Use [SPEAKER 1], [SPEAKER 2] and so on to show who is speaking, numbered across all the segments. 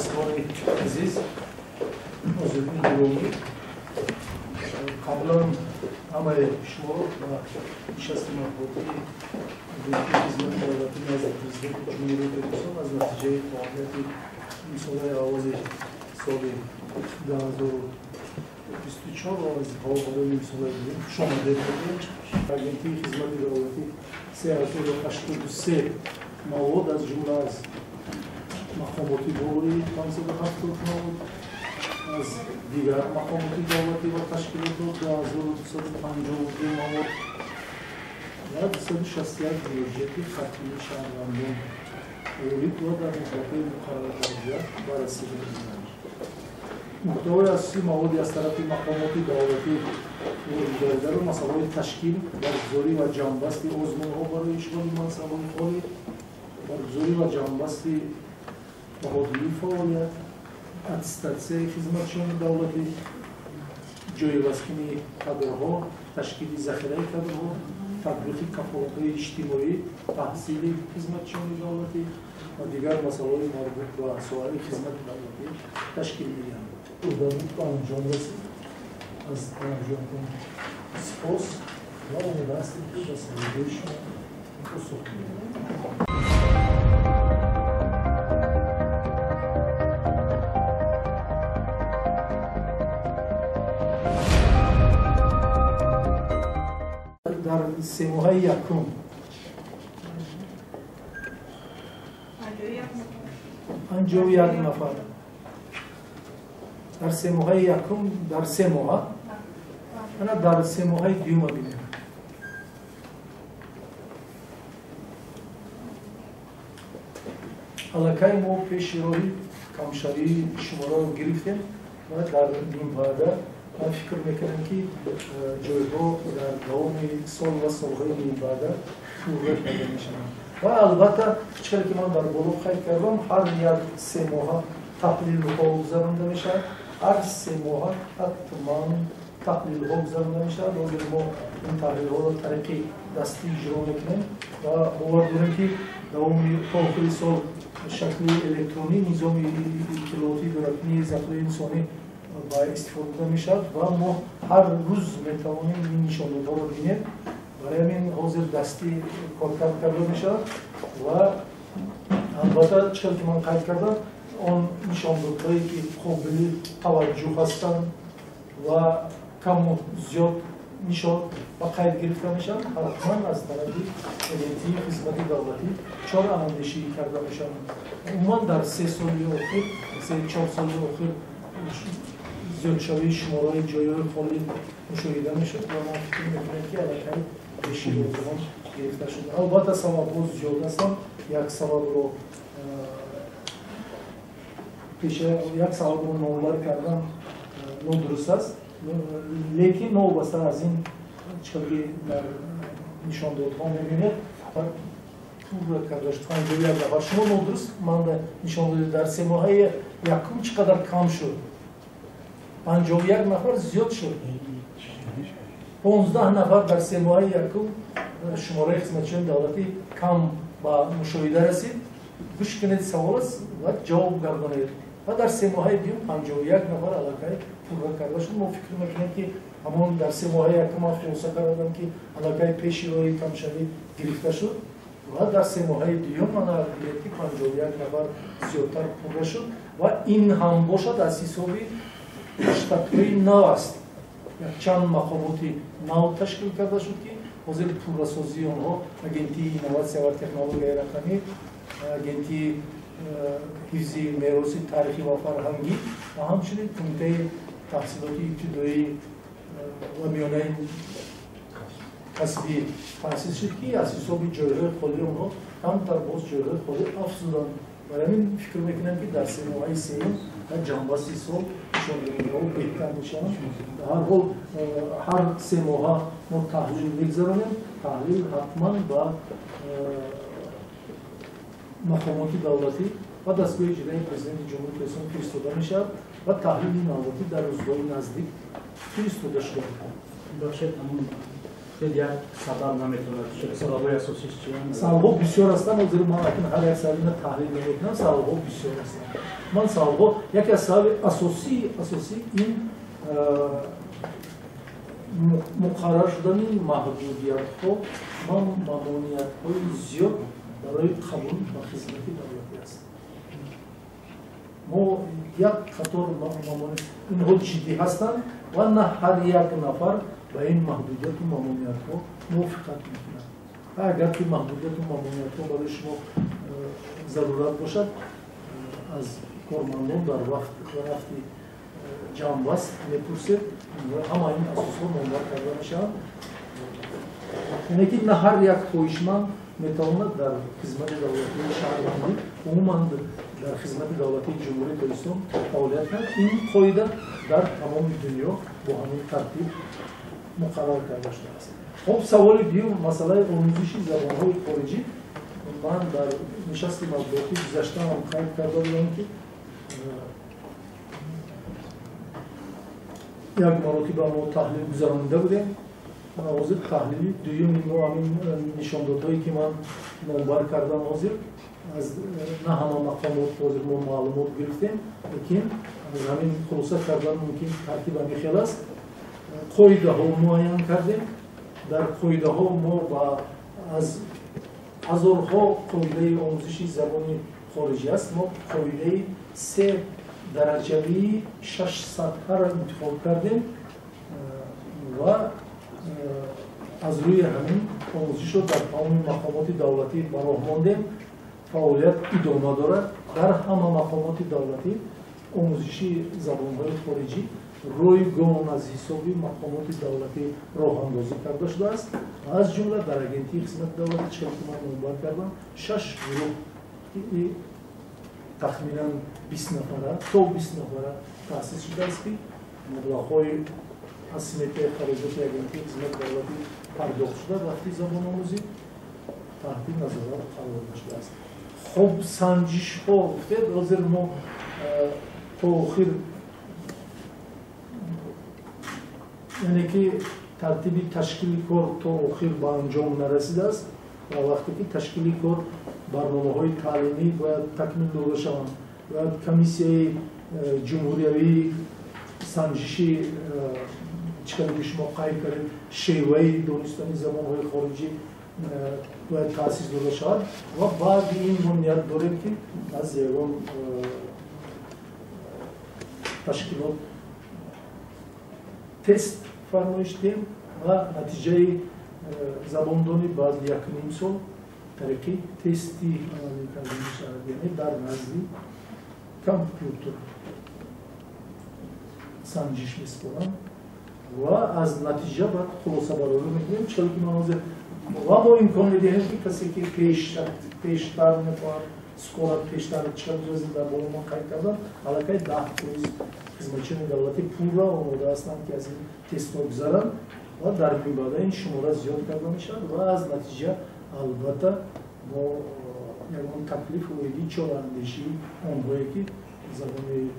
[SPEAKER 1] شهرستان عزیز حضور گرامی قبلا همه شما و نشست مطبوعاتی خدمت دولتی نزد پرزیدنت جمهوری اسلامی از نتیجه فعالیت مسابقه آواز سال 2024 و از حواله‌های مسابقه شما دیدید آگنتی خدمت دولتی 383 مواد از جمله از مقاماتی دولتی 579 از دیگر مقاماتی دولتی و تشکیلات 2252 مواد و 261 بودجه خطی شهروندان تولید و در نسبت مقررات وضعیت بررسی می‌کنند. محتوای اساسی موادی از طرف مقامات دولتی وجود دارد و مسائل تشکیل، برگزاری و جمع‌بستی عضوان‌ها برای اشغال منصب‌های خالی، برگزاری و جمع‌بستی مبادله فعالیت، اتستاسیون خدمتشان دولتی، جایگزینی کادرها، تشکیل ذخیره کادرها، تطبیق کفالت‌های اجتماعی، تحصیل خدمتشان دولتی و دیگر مسائل مربوط به سایر خدمت دولتی تشکیل می‌دهند. دولت با انجام رسید از انجام سپاس و امیدوارم که به سلیقه شما پاسخ بدهید. در سه ماه یکم انجام یک نفر در سه ماه یکم در سه ماه انا در سه ماه دیوم بینم علاقه ما پیش روی کمشاری شما را گرفتیم و در این بعد من فکر میکنم که جایها در دوام سال و سالهای این بعد پوره پیدا میشن و البته چرا که من در بلوغ خیلی کردم هر یک سه ماه تحلیل ها گذرانده میشه هر سه ماه حتما تحلیل ها گذرانده میشه و ما این تحلیل ها را طریق دستی اجرا میکنیم و باور داریم که دوام تا آخر سال شکل الکترونی نظام اطلاعاتی برای ذخیره انسانی با استفاده میشد و ما هر روز میتوانیم این نشانه‌ها رو ببینیم برای همین حاضر دستی کار کرده میشد و البته چیزی که من قید کردم آن نشانه‌هایی که قابل توجه هستند و کم و زیاد نشان و قید گرفته میشن حتما از طرف ایجنسی خدمت دولتی چهار اندیشی کرده میشن عموما در 3 سال اخیر 3-4 سال اخیر زیاد شوی شمارهای جایهای خالی مشاهده میشد و ما فکر میکنیم که علاقه بشی رو زمان گرفته شده البته سبب‌ها زیاد هستند یک سبب رو یک سبب رو نامور کردن نادرست است لیکن نوبسته از این چیزی در نشاندادها میبینید پور کردش تنجوی از دفعه شما نادرست من نشاندادی در 3 ماه یکم چقدر کم شد 51 نفر زیاد شد 15 نفر در 3 ماه یکم شماره خدمتچیان دولتی کم با مشاهده رسید گوش کنید سوال است و جواب گردانید و در 3 ماه دیگه 51 نفر علاقه پور کرده شد ما فکر میکنیم که همون در 3 ماه یکم خلاصه کردم که علاقه پیشی روی کمشوی گرفته شد و در 3 ماه دیگه من دیدم که 51 نفر زیادتر پور شد و این هم باشد از حسابی اشتراکی نو است چند مقاماتی نو تشکیل کرده شد که حاضر پورسازی آنها اگنتی اینواسیون و تکنولوژی رقمی اگنتی حفظ میراث تاریخی و فرهنگی و همچنین کمیته تحصیلاتی ابتدایی و میانه کسبی تأسیس شد که از حساب جایهای خالی آنها کمتر باز جایهای خالی افزودند برای همین فکر میکنم که در 3 ماه سوم جنبستی سال نشانه‌ها بهتر میشن در هر حال هر 3 ماه ما تحلیل میگذاریم تحلیل حتما با مقامات دولتی و دستگاه اجرایی پرزیدنت جمهوری اسلامی فرستاده میشد و تحلیل نهادی در روزهای نزدیک فرستاده شده.
[SPEAKER 2] بخشید یک سبب نمیتونه باشه. سبب‌های اساسیش چیه؟
[SPEAKER 1] سبب‌ها بسیار هستند. حاضر من اکنون هر یک سبب را تحلیل نمی‌کنم. سبب‌ها بسیار هستند. من سبب‌ها یکی از سبب اساسی این مقرر شدن محدودیت‌ها و ممانعت‌های زیاد برای قبول و خدمت دولتی است. ما یک قطار ممانعت اینها جدی هستند و نه هر یک نفر با این محدودیت و ممانعت‌ها موافقت می‌کند. اگر که محدودیت و ممانعت‌ها برای شما ضرورت باشد از کارمندان در وقتی جانبست می‌پرسید همه این اساس‌ها ممنوع کرده می‌شوند. یعنی که نه هر یک خواهشمند می‌تواند در خدمت دولتی شهروندی عموماً در خدمت دولتی جمهوری ترکستان فعالیت کرد. این قاعده در تمام دنیا با همین ترتیب مقرر کرده شده است. خب سوال دیگر مسئله آموزش زبان‌های خارجی. من در نشست مطبوعاتی گذشته هم قید کرده بودم که یک مراتب ما تحلیل گذرانده بودیم. حاضر تحلیلی دویم همین نشاندادهایی که من منبر کردم حاضر از نه همه مقامات حاضر ما معلومات گرفتیم، لیکن از همین خلاصه کردن ممکن ترتیب همی است. قاعده ها معین کردیم. در قاعده ها ما با از هزارها قاعده آموزشی زبان خارجی است. ما قاعده 3 درجه‌ای 6 سطح را انتخاب کردیم و از روی همین آموزش رو در تمام مقامات دولتی براه ماندیم. فعالیت ادامه دارد. در همه مقامات دولتی آموزشی زبان‌های خارجی رویگان از حساب مقامات دولتی راه اندازی کرده شده است. از جمله در اگنتی خدمت دولتی چه که من منبر کردم 6 گروه تخمینا 20 نفره تا 20 نفره تأسیس شده است که مبلغ‌های از سمت خراجات اگنتی خدمت دولتی پرداخت شده وقتی زبان آموزی تحت نظارت قرار شده است. خب سنجش ها گفته حاضر ما تا آخر یعنی که ترتیب تشکیل کار تا آخر به انجام نرسیده است و وقتی که تشکیل کار برنامه‌های تعلیمی باید تکمیل داده شوند و کمیسیه جمهوریوی سنجشی چقدر شما قید کردید شیوه دانستن زبان‌های خارجی باید تأسیس داده شود و بعد این ما نیت داریم که از یگان تشکیلات تست فرمایش دهیم و نتیجه زباندانی بعد 1.5 سال طریقی تستی عملی کرده می‌شود. یعنی در نزدی کامپیوتر سنجش می‌سپارند و از نتیجه بعد خلاصه برداری می‌کنیم. چرا که من حاضر و با امکان می‌دهیم که کسی که پیشتر می‌خواهد سکولت پیشتر چند روزی در بالا ما قید کردن علاقه 10 روز خدمتچیان دولتی پول را آماده هستند که از این تست ها گذرن و در این بعد این شماره زیاد کرده میشد و از نتیجه البته با یکان تکلیف و ایدی چالاندشی آنهایی که زبان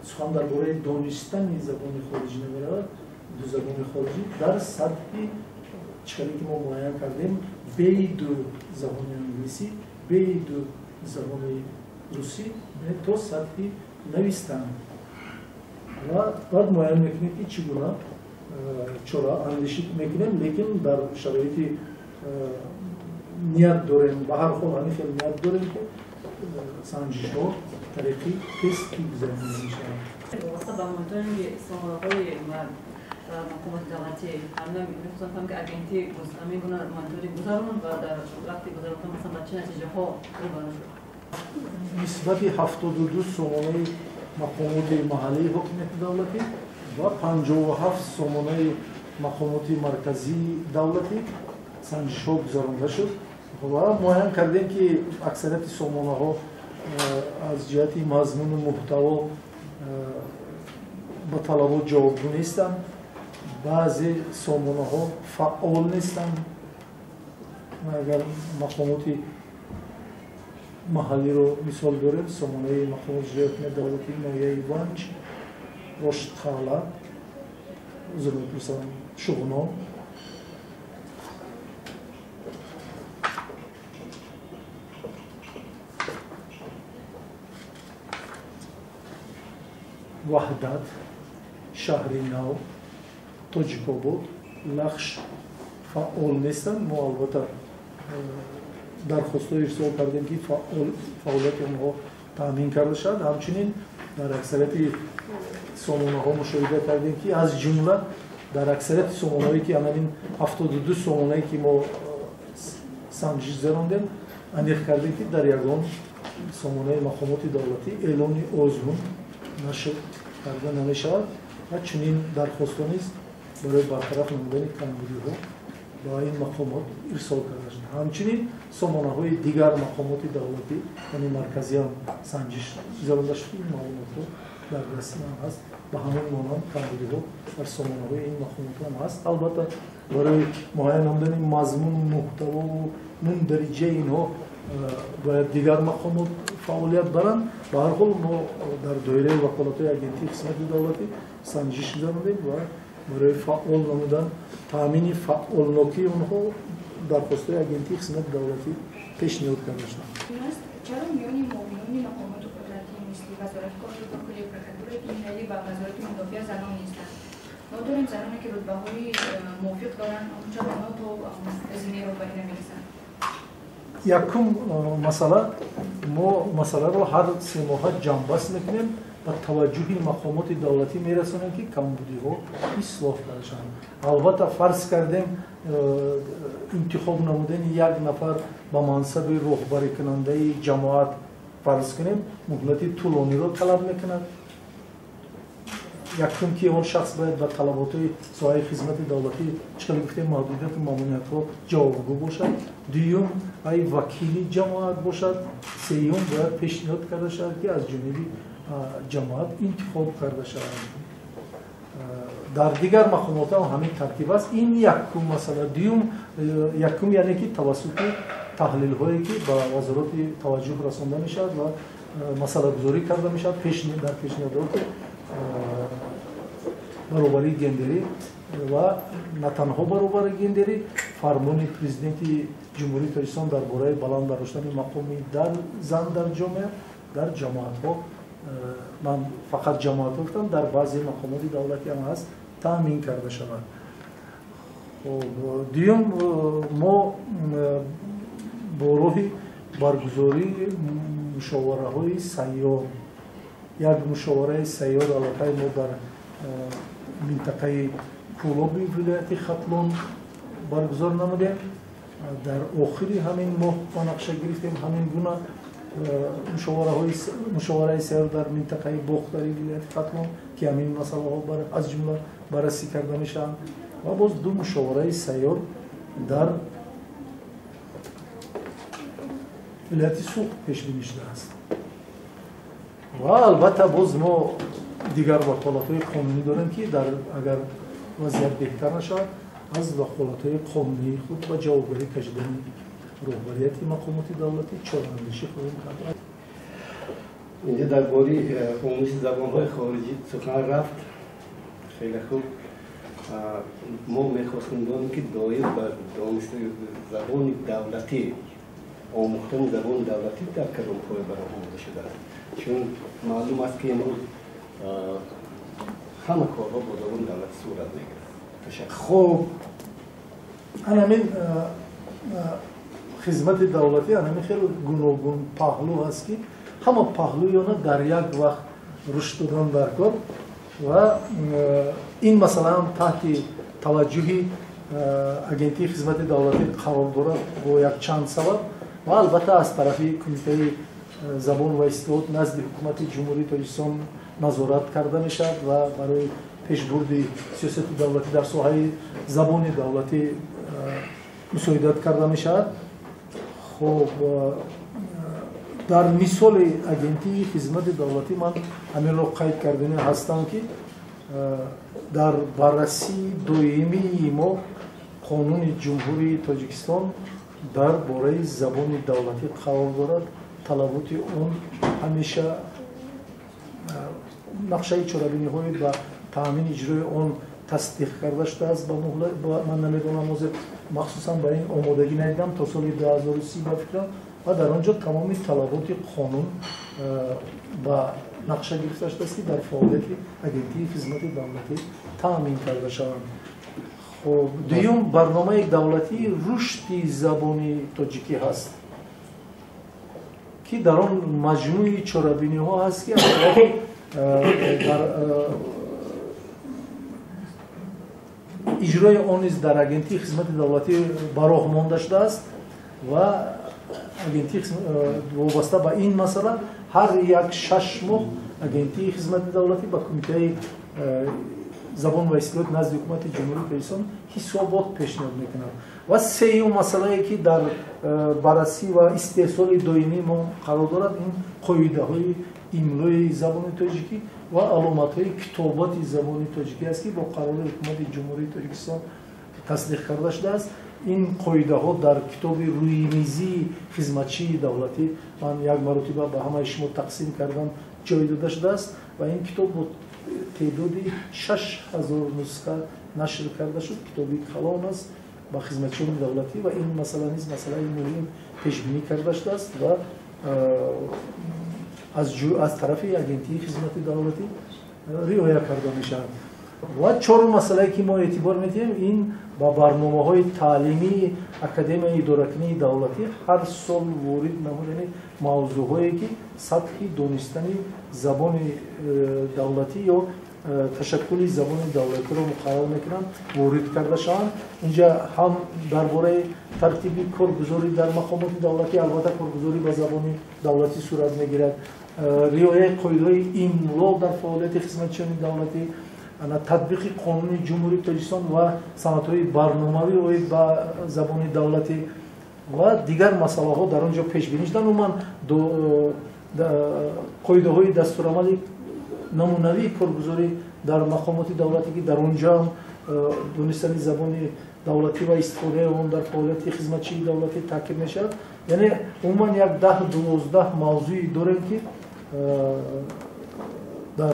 [SPEAKER 1] سخن درباره دانستن زبان خارجی نمی‌رود دو زبان خارجی در سطحی چیزی که ما معین کردیم B2 زبان انگلیسی B2 زبان روسی تا سطحی نویستن و بعد معین میکنیم که چگونه چرا اندیشی میکنیم لیکن در شرایط نیت داریم به هر حال همین خیلی نیت داریم که سنجش ها طریقی تستی بزنیم میشن
[SPEAKER 3] واسه با monitoring سوالهای مقامات دولتی همه می‌خواستم که اگنتی می‌گونه مانیتورینگ گذارون و در وقتی گذارون مثلا با چه نتیجه ها روبرو شد.
[SPEAKER 1] نسبت 72 سامانه مقامات محلی حکومت دولتی و 57 سامانه مقامات مرکزی دولتی سنجش ها گذارنده شد و معین کردیم که اکثریت سامانه ها از جهت مضمون و محتوا با طلبات جوابگو نیستند. بعضی سامانه ها فعال نیستند. اگر مقامات محلی رو مثال داریم سامانه مقامات حکومت دولتی نایه بانچ رشد خالا زمین پرسان شغنان وحدت، شهر نو، توجیک‌آباد، لخش فعال نیستند. ما البته درخواست ارسال کردیم که فعالیت آنها تامین کرده شد. همچنین در اکثریت سامانه‌ها مشاهده کردیم که از جمله در اکثریت سامانهایی که همین 72 سامانهایی که ما سنجش زدیم انیخ کردیم که در یگان سامانه مقامات دولتی اعلان آزمون نشر کرده نمی‌شود و چنین درخواست نیست برای برطرف نمودن کمبودی‌ها با این مقامات ارسال کرده شد. همچنین سامانه‌های دیگر مقامات دولتی یعنی مرکزی هم سنجش زده شد. این معلومات در دست من هست. به همون مانند کمبودی‌ها در سامانه‌های این مقامات هم هست. البته برای معاینه نمودن مضمون، محتوا و مندرجه اینها باید دیگر مقامات فعالیت برند. به هر حال ما در دایره وکالت‌های اگنتی خدمات دولتی سنجش زدیم و برای فعال نمودن تامین فعالنوکی اونها درخواست اگنتی خدمات دولتی پیشنهاد کرده شد.
[SPEAKER 4] چرا میانی معاونین مقامات قدرتی مثل وزارت کار و کلیه پرکاتور ملی و وزارت مدافع زنان نیستند؟ ما داریم زنانی که رتبه‌های موافق دارند، اما چرا آنها تو هزینه رو باید نمی‌رسند؟
[SPEAKER 1] یکم مسئله رو هر 3 ماه جنبست میکنیم و توجه مقامات دولتی میرسونیم که کمبودی‌ها اصلاح شوند. البته فرض کردیم انتخاب نمودن یک نفر به منصب رهبری کننده جماعت فرض کنیم مهلت طولانی رو طلب میکند. یکم که اون شخص باید به طلبات ساحه خدمت دولتی چقدر گفتیم محدودیت ماموریت ها جوابگو باشد. دوم ای وکیلی جماعت باشد. سوم باید پیشنهاد کرده شود که از جانب جماعت انتخاب کرده شود. در دیگر مقامات هم همین ترتیب است. این یکم مسئله. دوم یکم یعنی که توسط تحلیل هایی که به وزارت توجه رسانده میشد و مسئله گذاری کرده میشد در پیشنهادات برابری گندری و نه تنها برابری گندری فرمان پرزیدنت جمهوری تاجیکستان درباره بلند داشتن مقامی زن در جامعه در جماعت ها من فقط جماعت گفتم در بعضی مقامات دولتی هم هست تامین کرده شود. دیوم ما با روی برگزاری مشاوره های سیار یک مشاوره سیار علاقه ما در منطقه کولابی ولایت ختلون برگزار نمودیم. در آخری همین ماه نقشه گرفتیم همین گونه مشاوره سیار در منطقه باختری ولایت ختلون که همین مسئله ها از جمله بررسی کرده میشن و باز 2 مشاوره سیار در ولایت سوق پیش بینی شده است. و البته باز ما دیگر وکالت‌های قانونی داریم که اگر وضعیت بهتر نشود از وکالت‌های قانونی خود و جوابگیری کشیدن رهبریت مقامات دولتی چاره‌اندیشی خواهیم کرد.
[SPEAKER 5] اینجا درباره آموزش زبان‌های خارجی سخن رفت. خیلی خوب. ما می‌خواستیم بدانیم که دایر بر دانش زبان دولتی آموختن زبان دولتی در کدام پایه برای آموزش شده است. چون معلوم است که امروز همه کارها با زبان دولتی صورت میگیرد.
[SPEAKER 1] خب همین خدمت دولتی همین خیلی گوناگون پهلو هست که همه پهلویان در یک وقت رشد دادن در کار و این مثلا هم تحت توجه اگنتی خدمت دولتی قرار دارد با یک چند سبب و البته از طرف کمیته زبان و اصلاحات نزد حکومت جمهوری تاجیکستان نظارت کرده میشد و برای پیشبرد سیاست دولتی در ساحه زبان دولتی مساعدت کرده میشد. خب در مثال اگنتی خدمت دولتی من همین رو قید کردنی هستم که در بررسی دویمی ما قانون جمهوری تاجیکستان درباره زبان دولتی قرار دارد. طلبات اون همیشه نقشه چاره‌بینی‌های و تامین اجرای اون تصدیق کرده شده است. من نمیدونم مخصوصا برای این آمادگی ندیدم تا سال 2030 بفکرم و در آنجا تمامی طلبات قانون ба нақша гирифта шудааст ки дар фаъолияти агентии хизмати давлатӣ таъмин карда шаванд. خب دوم برنامه دولتی رشد زبانی تاجیکی هست که در آن مجموعه چاره‌بینی ها هست که در اجرای آن نیز در اگنتی خدمت دولتی براه مانده شده است و اگنتی وابسته به این مسئله هر یک 6 ماه اگنتی خدمت دولتی با کمیته زبان و اصلاحات نزد حکومت جمهوری پاکستان حسابات پیشنهاد میکنند و سوم مسئله که در بررسی و استحصال دائمی ما قرار دارد این قاعده های املای زبان تاجیکی و علامت های کتابات زبان تاجیکی است که با قرار حکومت جمهوری تاجیکستان تصدیق کرده شده است. این قاعده ها در کتاب روی میزی خدمتچی دولتی من یک مرتبه به همه شما تقسیم کردم جای داده شده است و این کتاب تعدادی 6000 نسخه نشر کرده شد. کتابی کلان است با خدمتچیان دولتی و این مسئله نیز مسئله مهم پیش بینی کرده شده است و از طرف اگنتی خدمت دولتی رعایت کرده می شود. و چهارم مسئله که ما اعتبار میدیم این با برنامه‌های تعلیمی اکادمی اداره‌کنی دولتی هر سال وارد نمودن موضوعهایی که سطح دانستن زبان دولتی یا تشکل زبان دولتی را مقرر میکنند وارد کرده شوند. اینجا هم درباره ترتیب کارگزاری در مقامات دولتی البته کارگزاری با زبان دولتی صورت میگیرد، رعایت قاعده‌های املا در فعالیت خدمتچیان دولتی، تطبیق قانون جمهوری تاجیکستان و سندهای برنامه‌ای اوید با زبان دولتی و دیگر مسائل ها در آنجا پیش بینی شدند. من قاعده های دستورالعمل نمونوی کارگزاری در مقامات دولتی که در آنجا دانستن زبان دولتی و استفاده آن در فعالیت خدمتچی دولتی تاکید میشود. یعنی عموما یک 10-12 موضوعی داریم که در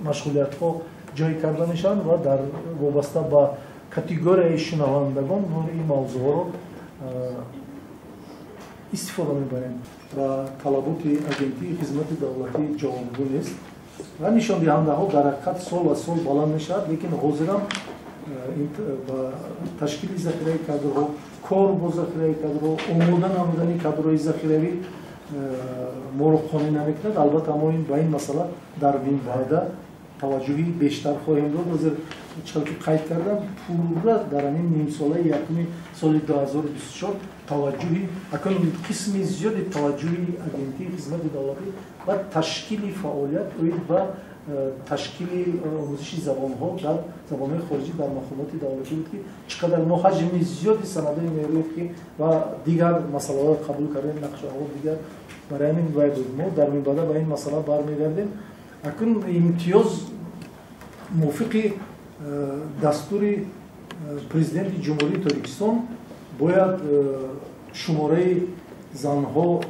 [SPEAKER 1] مشغولیت ها جای کرده میشن و در وابسته با کاتگوری شنوندگان این موضوع رو استفاده میبریم و طلبات اگنتی خدمت دولتی جوابگو نیست و نشان دهنده ها در حقیقت سال از سال بلند میشد، لیکن حاضر هم با تشکیل ذخیره کادرها کار با ذخیره کادرها آماده نمودن کادرهای ذخیروی ما رو قانع نمیکند. البته ما این با این مسئله در این بعد توجهی بیشتر خواهیم داد. وزیر چون که قید کردم پورا در این نیم ساله یکمی سال 2024 توجهی اکنون قسمی زیادی توجهی اگنتی خدمت دولتی و تشکیل فعالیت و تشکیل آموزش زبان ها در زبان های خارجی در مقامات دولتی بود که چقدر ما حجم زیادی سندهای میروید که و دیگر مسئله ها قبول کردن نقشه ها دیگر برای همین باید بود. ما در این بعد با این مسئله برمیگردیم. اکنون امتیاز موافق دستور پرزیدنت جمهوری تاجیکستان باید شماره زنها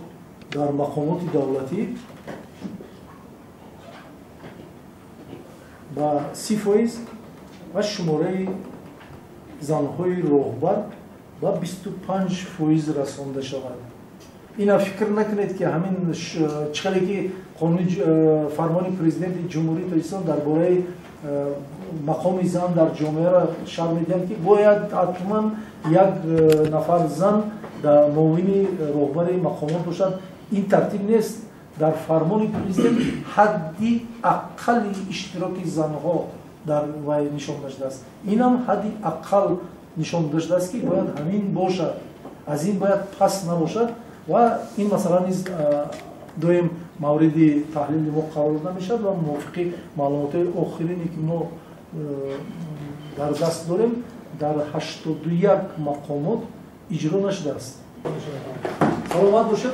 [SPEAKER 1] در مقامات دولتی با 30% و شماره زنهای راهبر با 25% رسانده شود. اینا فکر نکنید که همین چقدر که قانون فرمان پرزیدنت جمهوری تاجیکستان درباره مقام زن در جامعه را شرح میدهد که باید حتما یک نفر زن در معاون راهبر مقامات باشد. این ترتیب نیست. در فرمان پرزیدنت حدی اقل اشتراک زنها در وای نشان داشته است. این هم حدی اقل نشان داشته است که باید همین باشد، از این باید پس نباشد و این مسئله نیز دویم مورد تحلیل ما قرار داده میشد و موافق معلومات آخرینی که ما در دست داریم در 81 مقامات اجرا نشده است. سلامت باشید.